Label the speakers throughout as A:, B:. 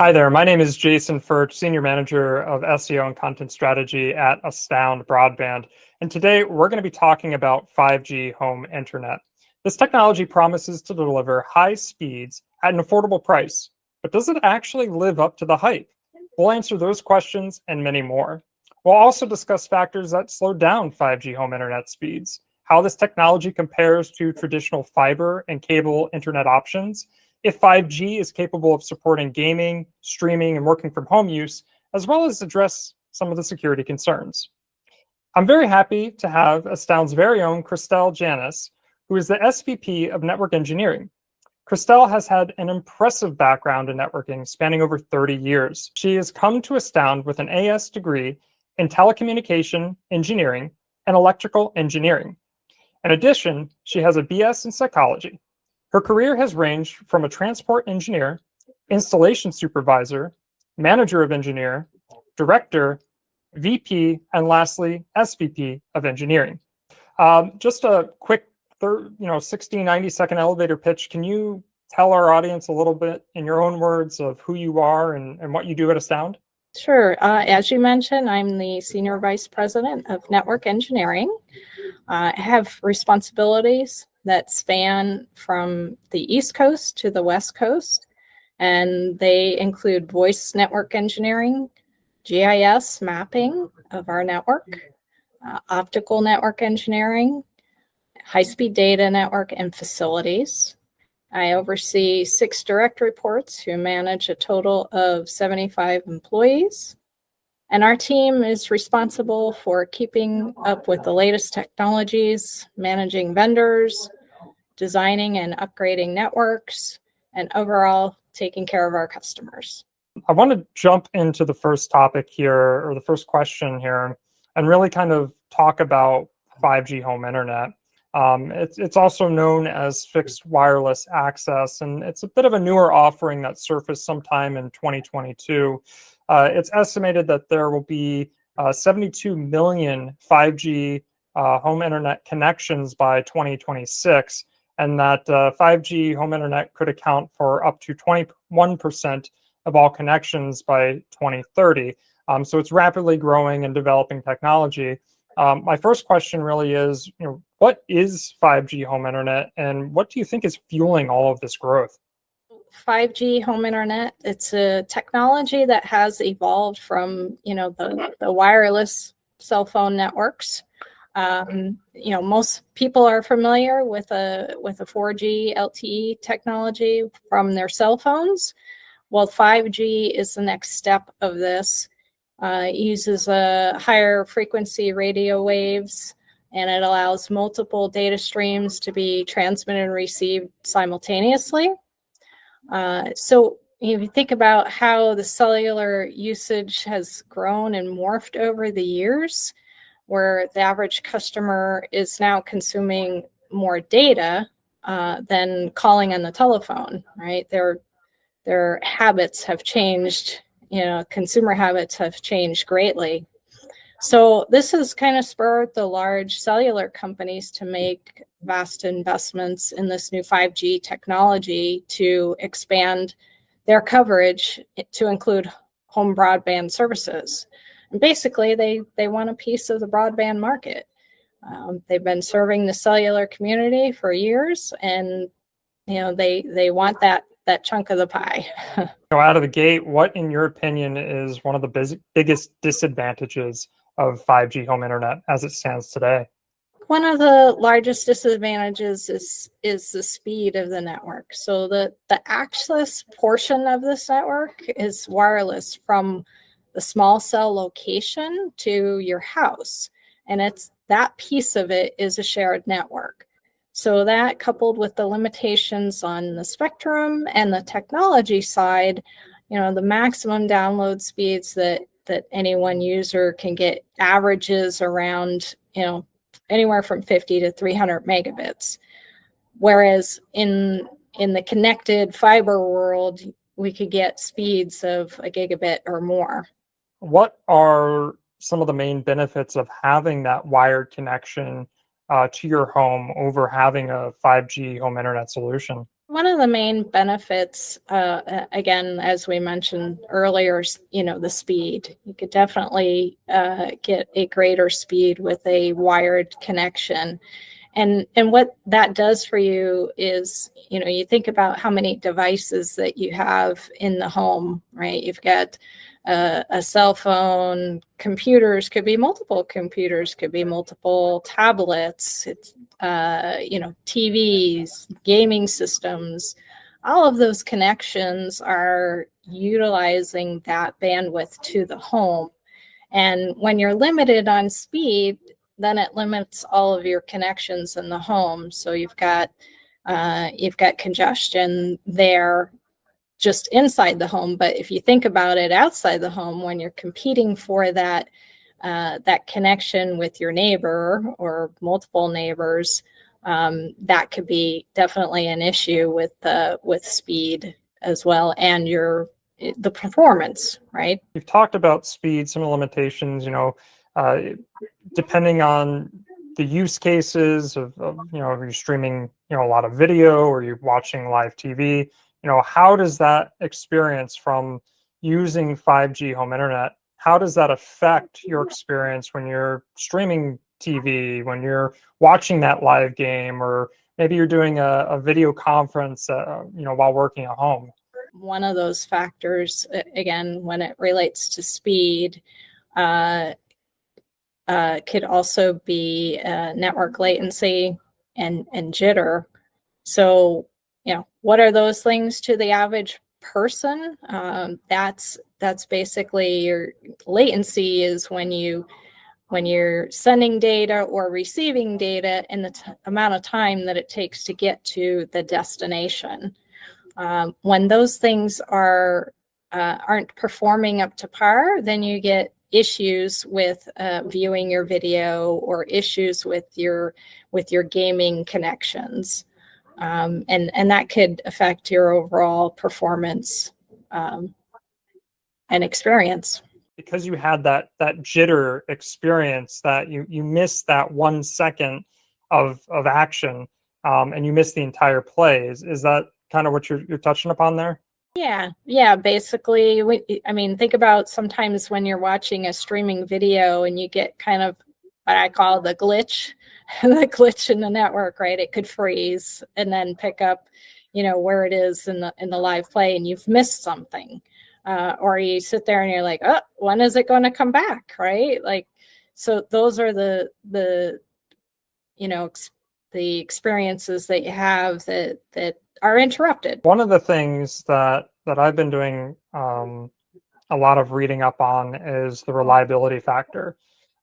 A: Hi there, my name is Jason Furch, Senior Manager of SEO and Content Strategy at Astound Broadband. And today we're going to be talking about 5G home internet. This technology promises to deliver high speeds at an affordable price, but does it actually live up to the hype? We'll answer those questions and many more. We'll also discuss factors that slow down 5G home internet speeds, how this technology compares to traditional fiber and cable internet options, if 5G is capable of supporting gaming, streaming, and working from home use, as well as address some of the security concerns. I'm very happy to have Astound's very own Christelle Janis, who is the SVP of Network Engineering. Christelle has had an impressive background in networking spanning over 30 years. She has come to Astound with an AS degree in telecommunication engineering and electrical engineering. In addition, she has a BS in psychology. Her career has ranged from a transport engineer, installation supervisor, manager of engineer, director, VP, and lastly, SVP of engineering. Just a quick 60, 90-second elevator pitch. Can you tell our audience a little bit in your own words of who you are and what you do at Astound?
B: Sure. As you mentioned, I'm the Senior Vice President of Network Engineering. I have responsibilities that span from the East Coast to the West Coast, and they include voice network engineering, GIS mapping of our network, optical network engineering, high-speed data network, and facilities. I oversee 6 direct reports who manage a total of 75 employees. And our team is responsible for keeping up with the latest technologies, managing vendors, designing and upgrading networks, and overall taking care of our customers.
A: I want to jump into the first topic here, or the first question here, and really kind of talk about 5G home internet. It's also known as fixed wireless access, and it's a bit of a newer offering that surfaced sometime in 2022. It's estimated that there will be 72 million 5G home internet connections by 2026, and that 5G home internet could account for up to 21% of all connections by 2030. So it's rapidly growing and developing technology. My first question really is, what is 5G home internet, and what do you think is fueling all of this growth?
B: 5G home internet, it's a technology that has evolved from, the wireless cell phone networks. Most people are familiar with a 4G LTE technology from their cell phones. Well, 5G is the next step of this. It uses a higher frequency radio waves, and it allows multiple data streams to be transmitted and received simultaneously. So if you think about how the cellular usage has grown and morphed over the years, where the average customer is now consuming more data than calling on the telephone, right? Their habits have changed, consumer habits have changed greatly. So this has kind of spurred the large cellular companies to make vast investments in this new 5G technology to expand their coverage to include home broadband services. And basically, they want a piece of the broadband market. They've been serving the cellular community for years, and they want that chunk of the pie.
A: Out of the gate, what, in your opinion, is one of the biggest disadvantages of 5G home internet as it stands today?
B: One of the largest disadvantages is the speed of the network. So the access portion of this network is wireless from the small cell location to your house. And that piece of it is a shared network. So that, coupled with the limitations on the spectrum and the technology side, the maximum download speeds that any one user can get averages around, anywhere from 50 to 300 megabits. Whereas in the connected fiber world, we could get speeds of a gigabit or more.
A: What are some of the main benefits of having that wired connection to your home over having a 5G home internet solution?
B: One of the main benefits, again, as we mentioned earlier, is, the speed. You could definitely get a greater speed with a wired connection. And what that does for you is, you think about how many devices that you have in the home, right? You've got a cell phone, computers, could be multiple computers, could be multiple tablets, it's TVs, gaming systems. All of those connections are utilizing that bandwidth to the home. And when you're limited on speed, then it limits all of your connections in the home. So you've got congestion there just inside the home. But if you think about it outside the home, when you're competing for that connection with your neighbor or multiple neighbors, that could be definitely an issue with speed as well, and the performance, right?
A: You've talked about speed, some limitations, depending on the use cases of if you're streaming, a lot of video or you're watching live TV, how does that experience from using 5G home internet, how does that affect your experience when you're streaming TV, when you're watching that live game, or maybe you're doing a video conference, while working at home?
B: One of those factors, again, when it relates to speed, could also be network latency and jitter. So, what are those things to the average person? That's basically your latency is when you're sending data or receiving data and the amount of time that it takes to get to the destination. When those things aren't performing up to par, then you get issues with viewing your video or issues with your gaming connections, and that could affect your overall performance and experience.
A: Because you had that jitter experience, that you missed that 1 second of action, and you missed the entire play. Is that kind of what you're touching upon there?
B: Yeah. Basically, think about sometimes when you're watching a streaming video and you get kind of what I call the glitch, the glitch in the network, right? It could freeze and then pick up, where it is in the live play, and you've missed something, or you sit there and you're like, oh, when is it going to come back, right? Like, so those are the experiences that you have that are interrupted.
A: One of the things that I've been doing a lot of reading up on is the reliability factor.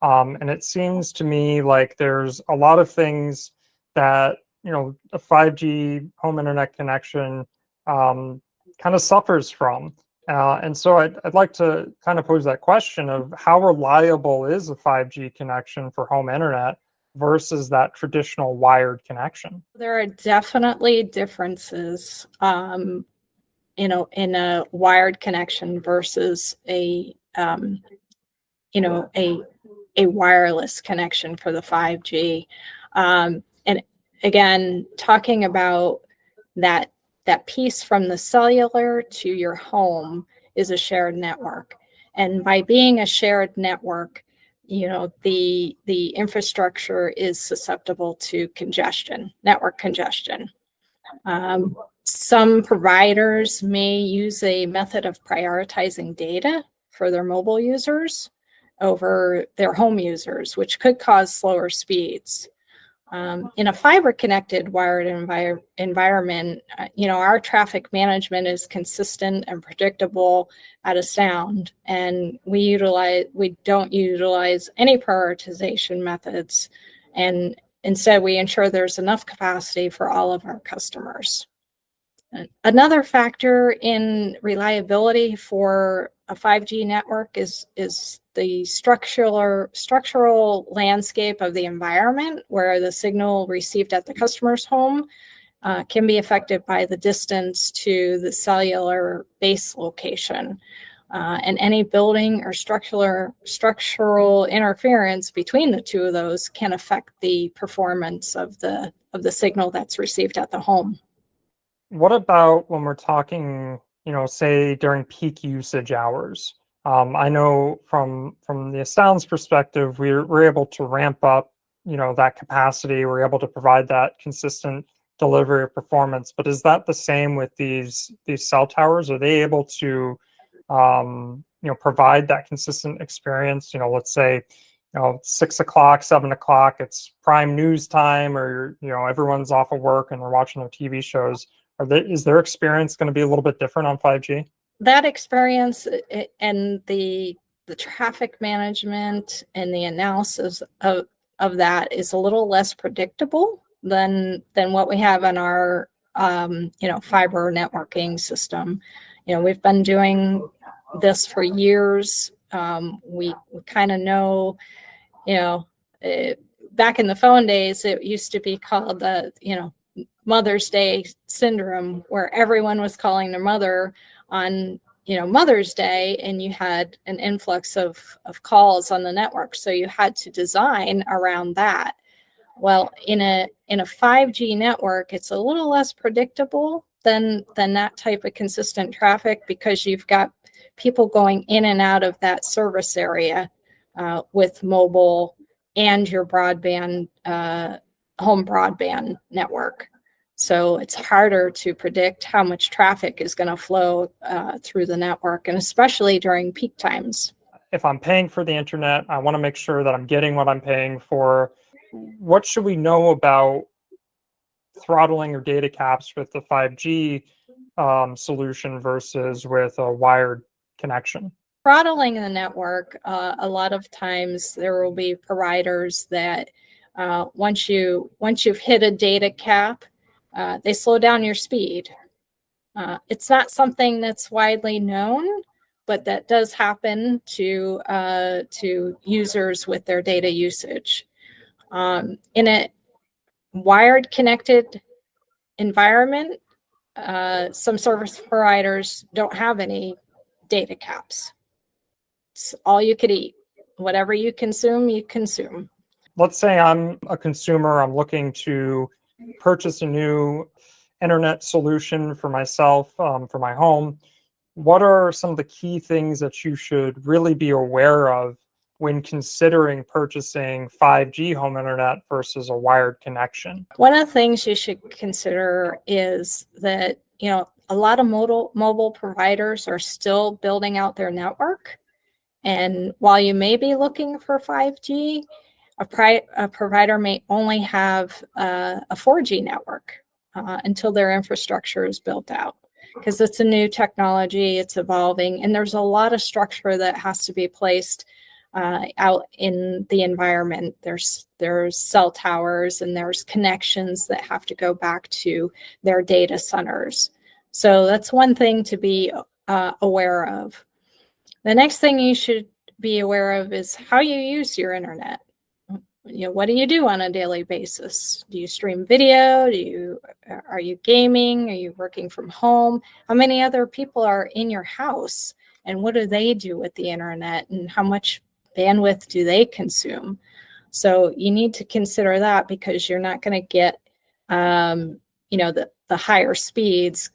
A: And it seems to me like there's a lot of things that, a 5G home internet connection kind of suffers from. And so I'd like to kind of pose that question of how reliable is a 5G connection for home internet versus that traditional wired connection?
B: There are definitely differences, in a wired connection versus a wireless connection for the 5G. And again, talking about that piece from the cellular to your home is a shared network. And by being a shared network, the infrastructure is susceptible to congestion, network congestion. Some providers may use a method of prioritizing data for their mobile users over their home users, which could cause slower speeds. In a fiber-connected wired environment, our traffic management is consistent and predictable at Astound, and we don't utilize any prioritization methods, and instead we ensure there's enough capacity for all of our customers. Another factor in reliability for a 5G network is the structural landscape of the environment, where the signal received at the customer's home can be affected by the distance to the cellular base location. And any building or structural interference between the two of those can affect the performance of the signal that's received at the home.
A: What about when we're talking, say during peak usage hours? I know from the Astound's perspective, we're able to ramp up, that capacity. We're able to provide that consistent delivery of performance. But is that the same with these cell towers? Are they able to, provide that consistent experience? Let's say, 6 o'clock, 7 o'clock, it's prime news time, or everyone's off of work and they're watching their TV shows. Is their experience going to be a little bit different on 5G?
B: That experience and the traffic management and the analysis of that is a little less predictable than what we have in our fiber networking system. We've been doing this for years. We kind of know, back in the phone days, it used to be called the Mother's Day syndrome, where everyone was calling their mother on Mother's Day, and you had an influx of calls on the network, so you had to design around that. Well, in a 5G network, it's a little less predictable than that type of consistent traffic, because you've got people going in and out of that service area with mobile and your broadband home broadband network. So it's harder to predict how much traffic is going to flow through the network, and especially during peak times.
A: If I'm paying for the internet, I want to make sure that I'm getting what I'm paying for. What should we know about throttling or data caps with the 5G solution versus with a wired connection?
B: Throttling the network, a lot of times there will be providers that once you've hit a data cap, they slow down your speed. It's not something that's widely known, but that does happen to users with their data usage. In a wired connected environment, some service providers don't have any data caps. It's all you could eat. Whatever you consume, you consume.
A: Let's say I'm a consumer. I'm looking to purchase a new internet solution for myself, for my home. What are some of the key things that you should really be aware of when considering purchasing 5G home internet versus a wired connection?
B: One of the things you should consider is that, a lot of mobile providers are still building out their network. And while you may be looking for 5G, a provider may only have a 4G network until their infrastructure is built out, because it's a new technology, it's evolving, and there's a lot of structure that has to be placed out in the environment. There's cell towers, and there's connections that have to go back to their data centers. So that's one thing to be aware of. The next thing you should be aware of is how you use your internet. What do you do on a daily basis? Do you stream video? Are you gaming? Are you working from home? How many other people are in your house? And what do they do with the internet? And how much bandwidth do they consume? So you need to consider that, because you're not going to get, the higher speeds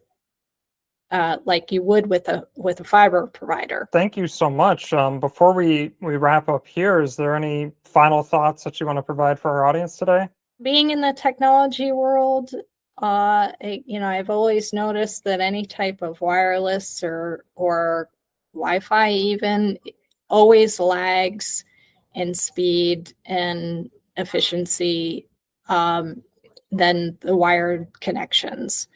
B: like you would with a fiber provider.
A: Thank you so much. Before we wrap up here, is there any final thoughts that you want to provide for our audience today?
B: Being in the technology world, I've always noticed that any type of wireless or Wi-Fi even always lags in speed and efficiency than the wired connections.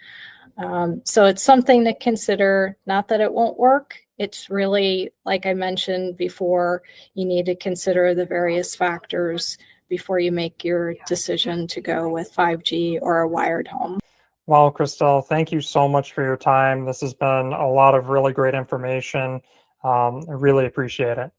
B: So it's something to consider. Not that it won't work. It's really, like I mentioned before, you need to consider the various factors before you make your decision to go with 5G or a wired home.
A: Well, Christelle, thank you so much for your time. This has been a lot of really great information. I really appreciate it.